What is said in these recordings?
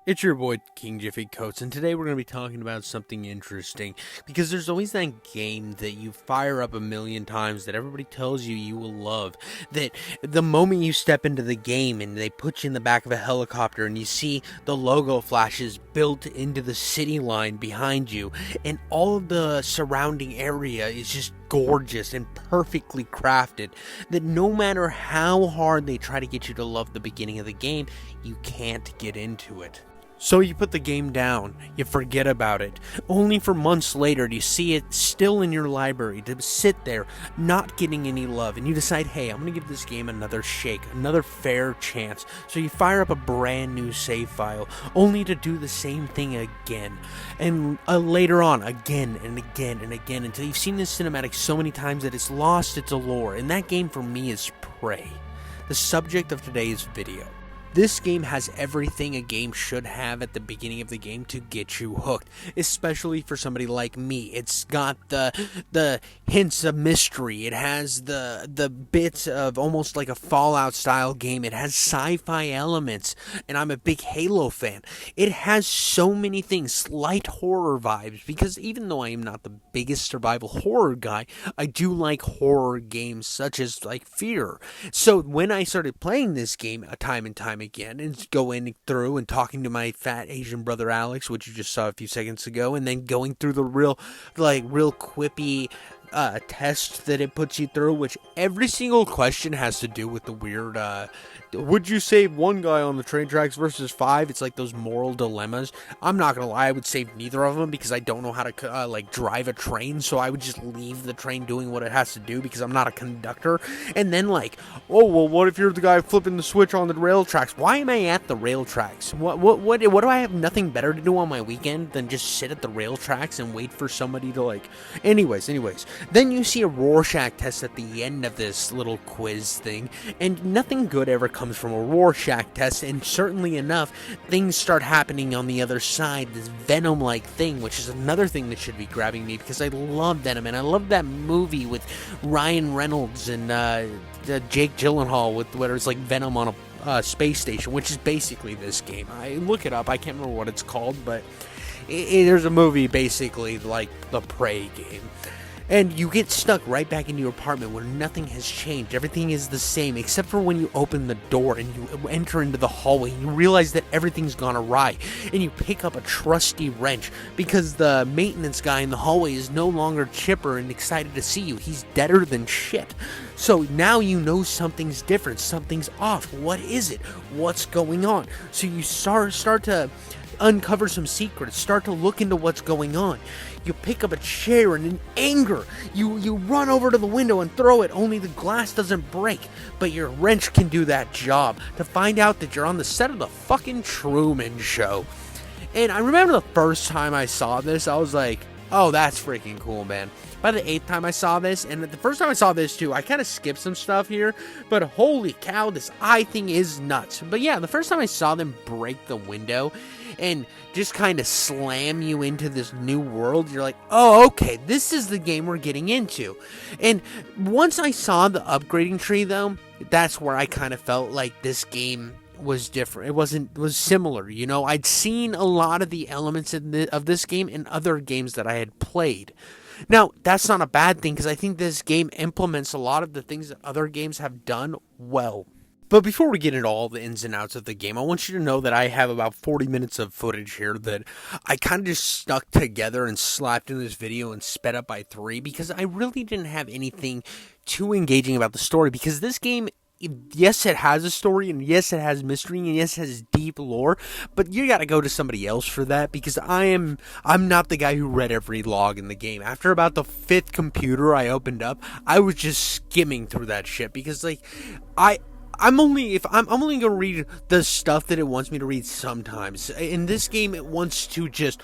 It's your boy King Jiffy Coates, and today we're going to be talking about something interesting, because there's always that game that you fire up a million times that everybody tells you you will love, that the moment you step into the game and they put you in the back of a helicopter and you see the logo flashes built into the city line behind you, and all of the surrounding area is just gorgeous and perfectly crafted, that no matter how hard they try to get you to love the beginning of the game, you can't get into it. So you put the game down, you forget about it, only for months later do you see it still in your library, to sit there, not getting any love, and you decide, hey, I'm going to give this game another shake, another fair chance. So you fire up a brand new save file, only to do the same thing again, and later on, again and again and again, until you've seen this cinematic so many times that it's lost its allure, and that game for me is Prey, the subject of today's video. This game has everything a game should have at the beginning of the game to get you hooked, especially for somebody like me. It's got the hints of mystery. It has the bits of almost like a Fallout style game. It has sci-fi elements, and I'm a big Halo fan. It has so many things, slight horror vibes, because even though I am not the biggest survival horror guy, I do like horror games such as like Fear. So when I started playing this game time and time again, and going through and talking to my fat Asian brother Alex, which you just saw a few seconds ago, and then going through the real quippy test that it puts you through, which every single question has to do with the weird would you save one guy on the train tracks versus 5? It's like those moral dilemmas. I'm not gonna lie, I would save neither of them because I don't know how to drive a train, so I would just leave the train doing what it has to do because I'm not a conductor. And then oh well, what if you're the guy flipping the switch on the rail tracks? Why am I at the rail tracks? What do I have nothing better to do on my weekend than just sit at the rail tracks and wait for somebody to anyways. Then you see a Rorschach test at the end of this little quiz thing, and nothing good ever comes from a Rorschach test, and certainly enough, things start happening on the other side, this Venom-like thing, which is another thing that should be grabbing me, because I love Venom, and I love that movie with Ryan Reynolds and Jake Gyllenhaal, where it's like Venom on a space station, which is basically this game. I look it up, I can't remember what it's called, but there's a movie basically like the Prey game. And you get stuck right back in your apartment where nothing has changed. Everything is the same, except for when you open the door and you enter into the hallway and you realize that everything's gone awry. And you pick up a trusty wrench because the maintenance guy in the hallway is no longer chipper and excited to see you. He's deader than shit. So now you know something's different, something's off. What is it? What's going on? So you start to uncover some secrets, start to look into what's going on. You pick up a chair and in anger, you run over to the window and throw it, only the glass doesn't break, but your wrench can do that job, to find out that you're on the set of the fucking Truman Show. And I remember the first time I saw this, I was like, oh, that's freaking cool, man. By the 8th time I saw this, and the first time I saw this too, I kind of skipped some stuff here, but holy cow, this eye thing is nuts. But yeah, the first time I saw them break the window and just kind of slam you into this new world, you're like, oh, okay, this is the game we're getting into. And once I saw the upgrading tree, though, that's where I kind of felt like this game was different. It was similar, you know. I'd seen a lot of the elements of this game in other games that I had played. Now, that's not a bad thing, because I think this game implements a lot of the things that other games have done well. But before we get into all the ins and outs of the game, I want you to know that I have about 40 minutes of footage here that I kind of just stuck together and slapped in this video and sped up by 3, because I really didn't have anything too engaging about the story, because this game, yes, it has a story, and yes, it has mystery, and yes, it has deep lore, but you gotta go to somebody else for that, because I'm not the guy who read every log in the game. After about the 5th computer I opened up, I was just skimming through that shit, because I'm only gonna read the stuff that it wants me to read sometimes. In this game, it wants to just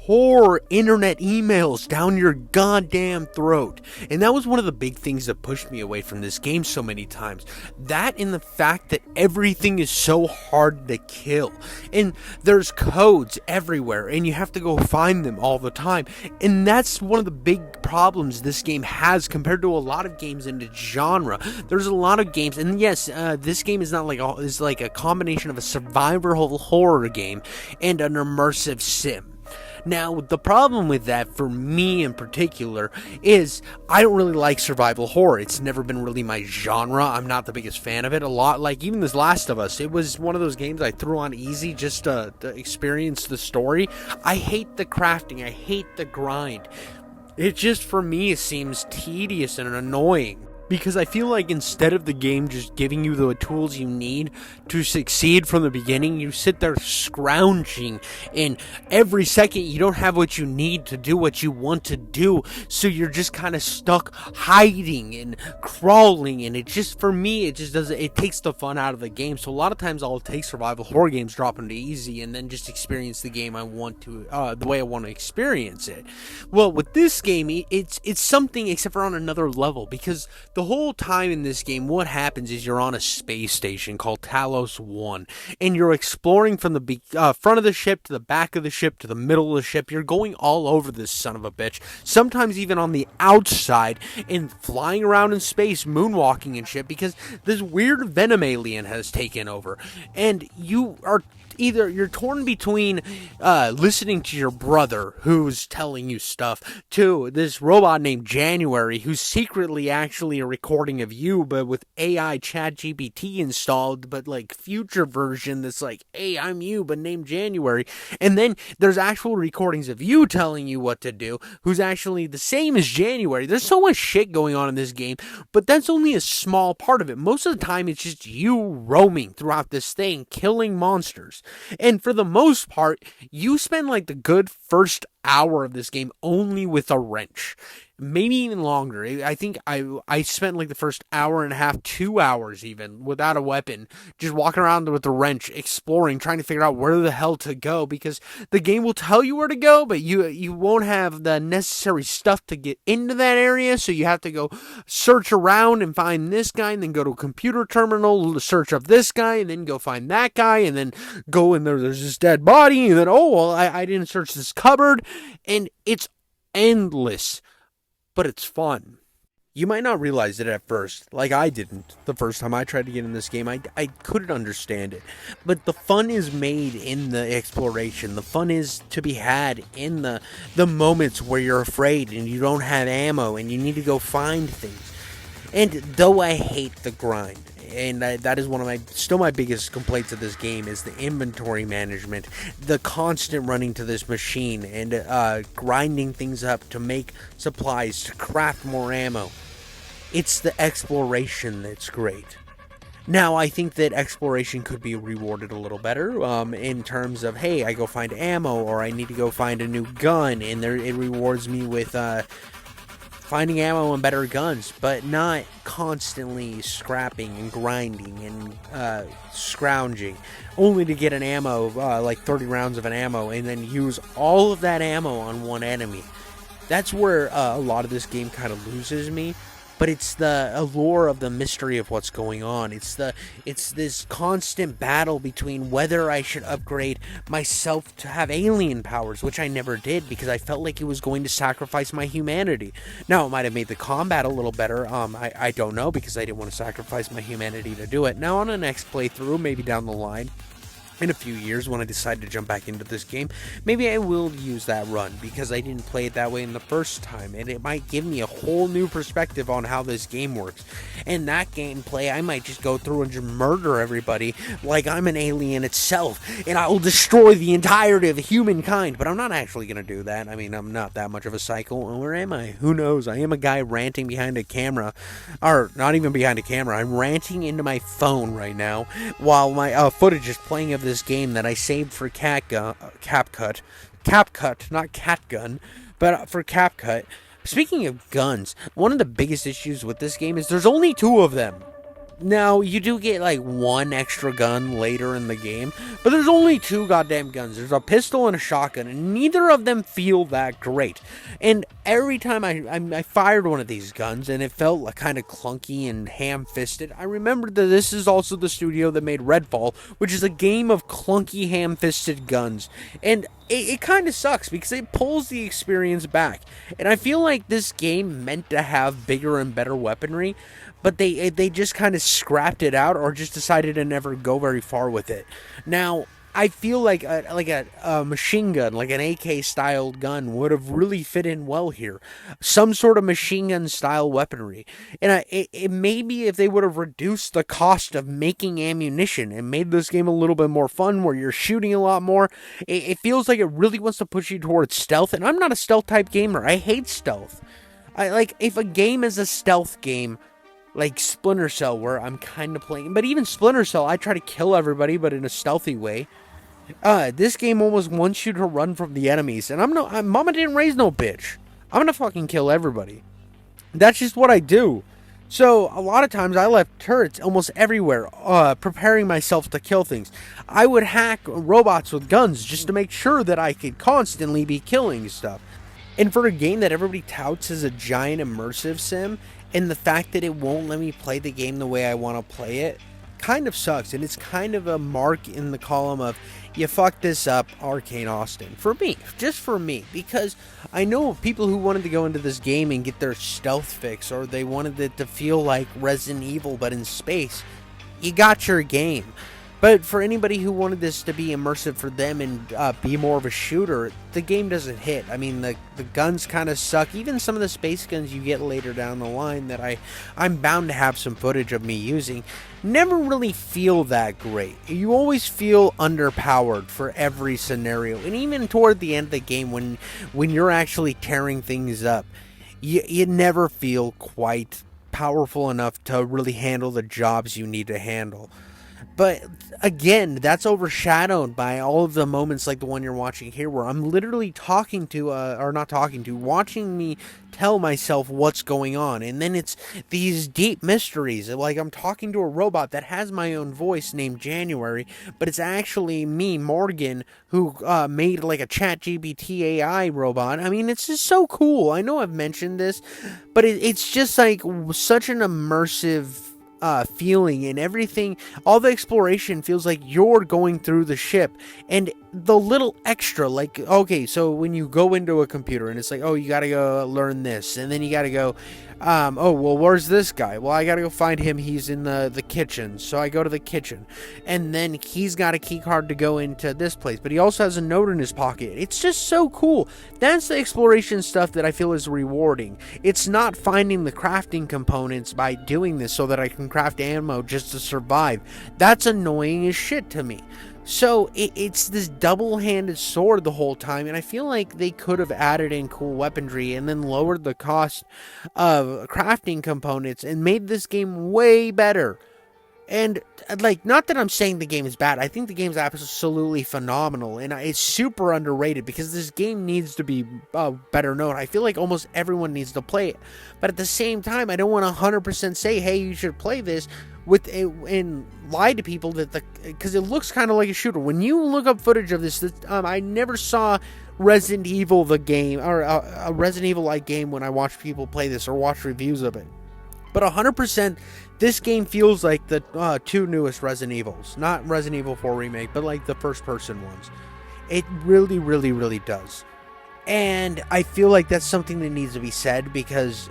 horror internet emails down your goddamn throat. And that was one of the big things that pushed me away from this game so many times. That and the fact that everything is so hard to kill. And there's codes everywhere and you have to go find them all the time. And that's one of the big problems this game has compared to a lot of games in its genre. There's a lot of games, and yes, this game is not is like a combination of a survival horror game and an immersive sim. Now, the problem with that, for me in particular, is I don't really like survival horror. It's never been really my genre. I'm not the biggest fan of it. A lot, like even this Last of Us, it was one of those games I threw on easy just to experience the story. I hate the crafting. I hate the grind. It just, for me, seems tedious and annoying. Because I feel like instead of the game just giving you the tools you need to succeed from the beginning, you sit there scrounging, and every second you don't have what you need to do what you want to do, so you're just kind of stuck hiding and crawling, and it just, for me, it just doesn't, it takes the fun out of the game. So a lot of times I'll take survival horror games, drop them to easy, and then just experience the game I want to, the way I want to experience it. Well, with this game, it's something except for on another level, because the whole time in this game, what happens is you're on a space station called Talos 1, and you're exploring from the front of the ship to the back of the ship to the middle of the ship. You're going all over this son of a bitch, sometimes even on the outside, and flying around in space, moonwalking and shit, because this weird venom alien has taken over, and you are either you're torn between listening to your brother who's telling you stuff, to this robot named January who's secretly actually a recording of you, but with AI ChatGPT installed, but like future version that's like, hey, I'm you, but named January. And then there's actual recordings of you telling you what to do, who's actually the same as January. There's so much shit going on in this game, but that's only a small part of it. Most of the time, it's just you roaming throughout this thing, killing monsters. And for the most part, you spend like the good first hour of this game only with a wrench. Maybe even longer. I think I spent like the first hour and a half, 2 hours even, without a weapon, just walking around with the wrench, exploring, trying to figure out where the hell to go, because the game will tell you where to go, but you won't have the necessary stuff to get into that area, so you have to go search around and find this guy, and then go to a computer terminal to search up this guy, and then go find that guy, and then go in there's this dead body, and then, oh, well, I didn't search this cupboard, and it's endless. But it's fun. You might not realize it at first, like I didn't the first time I tried to get in this game. I couldn't understand it. But the fun is made in the exploration. The fun is to be had in the moments where you're afraid and you don't have ammo and you need to go find things. And though I hate the grind, and that is one of my biggest complaints of this game, is the inventory management, the constant running to this machine and grinding things up to make supplies, to craft more ammo. It's the exploration that's great. Now, I think that exploration could be rewarded a little better in terms of, hey, I go find ammo, or I need to go find a new gun, and it rewards me with finding ammo and better guns, but not constantly scrapping and grinding and scrounging, only to get an ammo, like 30 rounds of an ammo, and then use all of that ammo on one enemy. That's where a lot of this game kind of loses me. But it's the allure of the mystery of what's going on. It's this constant battle between whether I should upgrade myself to have alien powers, which I never did because I felt like it was going to sacrifice my humanity. Now, it might have made the combat a little better. I don't know, because I didn't want to sacrifice my humanity to do it. Now, on the next playthrough, maybe down the line, in a few years, when I decide to jump back into this game, maybe I will use that run, because I didn't play it that way in the first time, and it might give me a whole new perspective on how this game works. And that gameplay, I might just go through and just murder everybody like I'm an alien itself, and I will destroy the entirety of humankind. But I'm not actually going to do that. I mean, I'm not that much of a psycho. Or am I? Who knows? I am a guy ranting behind a camera, or not even behind a camera. I'm ranting into my phone right now while my footage is playing of this game that I saved for CapCut, not Catgun, but for CapCut. Speaking of guns, one of the biggest issues with this game is there's only 2 of them. Now, you do get like one extra gun later in the game, but there's only two goddamn guns. There's a pistol and a shotgun, and neither of them feel that great. And every time I fired one of these guns and it felt like kind of clunky and ham fisted, I remembered that this is also the studio that made Redfall, which is a game of clunky ham fisted guns. And it kind of sucks because it pulls the experience back. And I feel like this game meant to have bigger and better weaponry, but they just kind of scrapped it out or just decided to never go very far with it. Now, I feel like a machine gun, like an AK styled gun, would have really fit in well here. Some sort of machine gun style weaponry, and it maybe if they would have reduced the cost of making ammunition and made this game a little bit more fun, where you're shooting a lot more. It feels like it really wants to push you towards stealth, and I'm not a stealth type gamer. I hate stealth. I like if a game is a stealth game like Splinter Cell, where I'm kind of playing. But even Splinter Cell, I try to kill everybody, but in a stealthy way. This game almost wants you to run from the enemies, and Mama didn't raise no bitch. I'm gonna fucking kill everybody. That's just what I do. So a lot of times I left turrets almost everywhere, preparing myself to kill things. I would hack robots with guns just to make sure that I could constantly be killing stuff. And for a game that everybody touts as a giant immersive sim, and the fact that it won't let me play the game the way I want to play it kind of sucks. And it's kind of a mark in the column of, you fucked this up, Arcane Austin. For me, just for me. Because I know people who wanted to go into this game and get their stealth fix, or they wanted it to feel like Resident Evil but in space. You got your game. But for anybody who wanted this to be immersive for them and be more of a shooter, the game doesn't hit. I mean, the guns kind of suck. Even some of the space guns you get later down the line that I'm bound to have some footage of me using never really feel that great. You always feel underpowered for every scenario. And even toward the end of the game, when you're actually tearing things up, you never feel quite powerful enough to really handle the jobs you need to handle. But again, that's overshadowed by all of the moments like the one you're watching here, where I'm literally watching me tell myself what's going on. And then it's these deep mysteries. Like I'm talking to a robot that has my own voice named January, but it's actually me, Morgan, who made like a ChatGPT AI robot. I mean, it's just so cool. I know I've mentioned this, but it's just like such an immersive feeling, and everything, all the exploration feels like you're going through the ship. And the little extra, like, okay, so when you go into a computer and it's like, oh, you gotta go learn this, and then you gotta go, oh, well, where's this guy? Well, I gotta go find him. He's in the kitchen. So I go to the kitchen, and then he's got a key card to go into this place, but he also has a note in his pocket. It's just so cool. That's the exploration stuff that I feel is rewarding. It's not finding the crafting components by doing this so that I can craft ammo just to survive. That's annoying as shit to me. So it's this double-handed sword the whole time, and I feel like they could have added in cool weaponry and then lowered the cost of crafting components and made this game way better. And, like, not that I'm saying the game is bad. I think the game's absolutely phenomenal, and it's super underrated because this game needs to be better known. I feel like almost everyone needs to play it. But at the same time, I don't want to 100% say, hey, you should play this, and lie to people because it looks kind of like a shooter. When you look up footage of this, I never saw Resident Evil the game, or a Resident Evil-like game when I watched people play this or watch reviews of it. But 100%, this game feels like the two newest Resident Evils. Not Resident Evil 4 Remake, but like the first-person ones. It really, really, really does. And I feel like that's something that needs to be said, because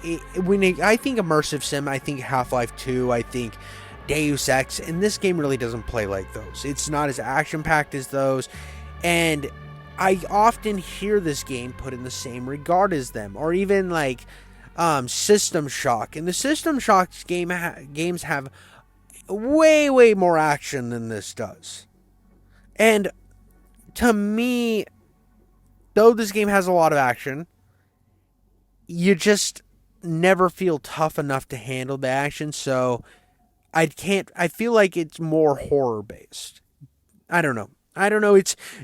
I think Immersive Sim, I think Half-Life 2, I think Deus Ex, and this game really doesn't play like those. It's not as action-packed as those, and I often hear this game put in the same regard as them, or even like System Shock. And the System Shock games have way, way more action than this does. And to me, though this game has a lot of action, you just never feel tough enough to handle the action. So I feel like it's more horror based. I don't know.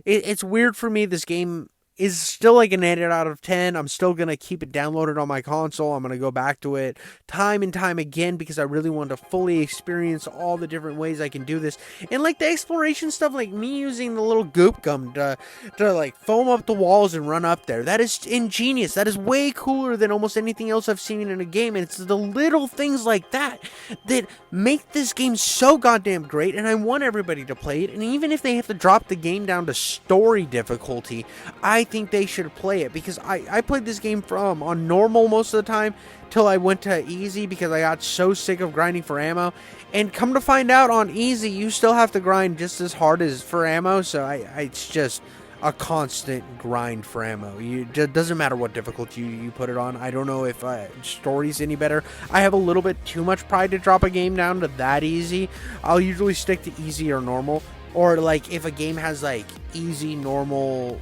It's weird for me. This game is still like an 8 out of 10. I'm still going to keep it downloaded on my console. I'm going to go back to it time and time again because I really want to fully experience all the different ways I can do this. And like the exploration stuff, like me using the little goop gum to like foam up the walls and run up there. That is ingenious. That is way cooler than almost anything else I've seen in a game. And it's the little things like that that make this game so goddamn great. And I want everybody to play it. And even if they have to drop the game down to story difficulty, I think they should play it, because I played this game from on normal most of the time till I went to easy because I got so sick of grinding for ammo. And come to find out, on easy you still have to grind just as hard as for ammo. So it's just a constant grind for ammo. It doesn't matter what difficulty you put it on. I don't know if story's any better. I have a little bit too much pride to drop a game down to that easy. I'll usually stick to easy or normal. Or like if a game has like easy, normal,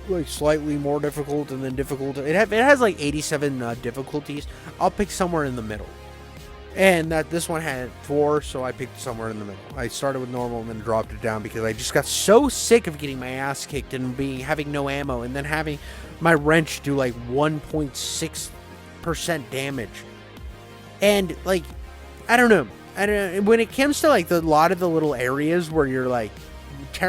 like slightly more difficult, and then difficult, it has like 87 difficulties, I'll pick somewhere in the middle. And this one had 4, so I picked somewhere in the middle. I started with normal and then dropped it down because I just got so sick of getting my ass kicked and having no ammo, and then having my wrench do like 1.6% damage. And like, I don't know. When it comes to like a lot of the little areas where you're like,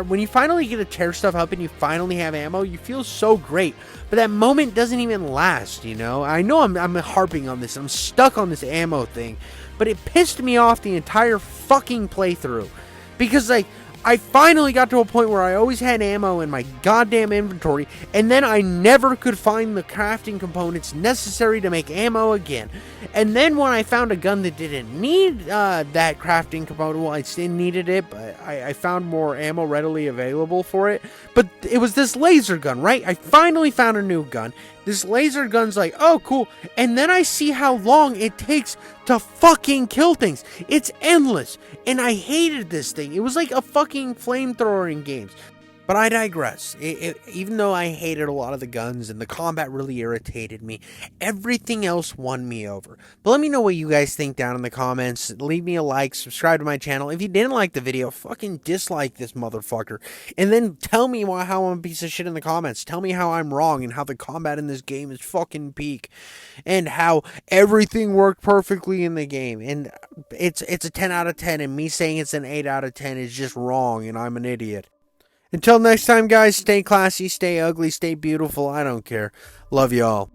when you finally get to tear stuff up and you finally have ammo, you feel so great. But that moment doesn't even last, you know? I know I'm harping on this. I'm stuck on this ammo thing. But it pissed me off the entire fucking playthrough. Because, like, I finally got to a point where I always had ammo in my goddamn inventory, and then I never could find the crafting components necessary to make ammo again. And then when I found a gun that didn't need that crafting component, well, I still needed it, but I found more ammo readily available for it. But it was this laser gun, right? I finally found a new gun. This laser gun's like, oh, cool. And then I see how long it takes to fucking kill things. It's endless. And I hated this thing. It was like a fucking flamethrower in games. But I digress. Even though I hated a lot of the guns and the combat really irritated me, everything else won me over. But let me know what you guys think down in the comments. Leave me a like, subscribe to my channel. If you didn't like the video, fucking dislike this motherfucker. And then tell me how I'm a piece of shit in the comments. Tell me how I'm wrong and how the combat in this game is fucking peak. And how everything worked perfectly in the game. And it's a 10 out of 10, and me saying it's an 8 out of 10 is just wrong, and I'm an idiot. Until next time, guys, stay classy, stay ugly, stay beautiful. I don't care. Love y'all.